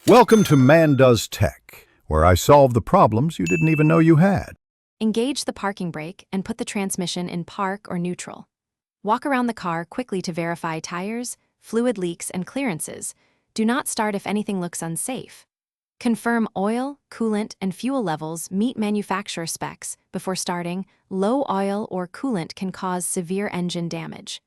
Welcome to Man Does Tech, where I solve the problems you didn't even know you had. Engage the parking brake and put the transmission in park or neutral. Walk around the car quickly to verify tires, fluid leaks, and clearances. Do not start if anything looks unsafe. Confirm oil, coolant, and fuel levels meet manufacturer specs before starting. Low oil or coolant can cause severe engine damage.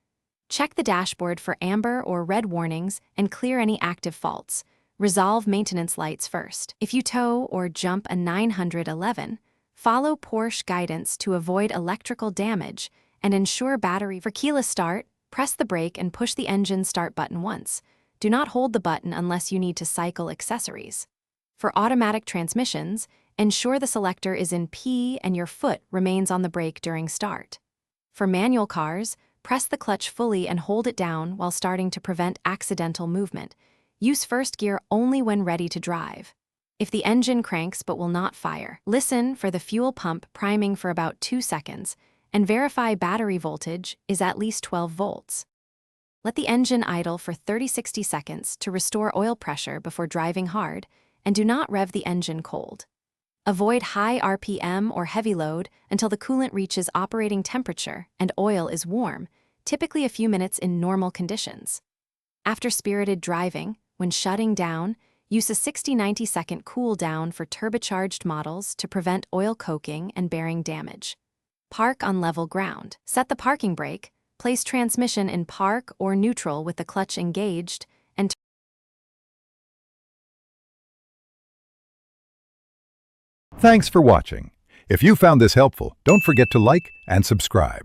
Check the dashboard for amber or red warnings and clear any active faults. Resolve maintenance lights first. If you tow or jump a 911, follow Porsche guidance to avoid electrical damage and ensure battery. For keyless start, press the brake and push the engine start button once. Do not hold the button unless you need to cycle accessories. For automatic transmissions, ensure the selector is in P and your foot remains on the brake during start. For manual cars, press the clutch fully and hold it down while starting to prevent accidental movement. Use first gear only when ready to drive. If the engine cranks but will not fire, listen for the fuel pump priming for about 2 seconds and verify battery voltage is at least 12 volts. Let the engine idle for 30-60 seconds to restore oil pressure before driving hard, and do not rev the engine cold. Avoid high RPM or heavy load until the coolant reaches operating temperature and oil is warm, typically a few minutes in normal conditions. After spirited driving, when shutting down, use a 60-90 second cool down for turbocharged models to prevent oil coking and bearing damage. Park on level ground. Set the parking brake, place transmission in park or neutral with the clutch engaged, and Thanks for watching. If you found this helpful, don't forget to like and subscribe.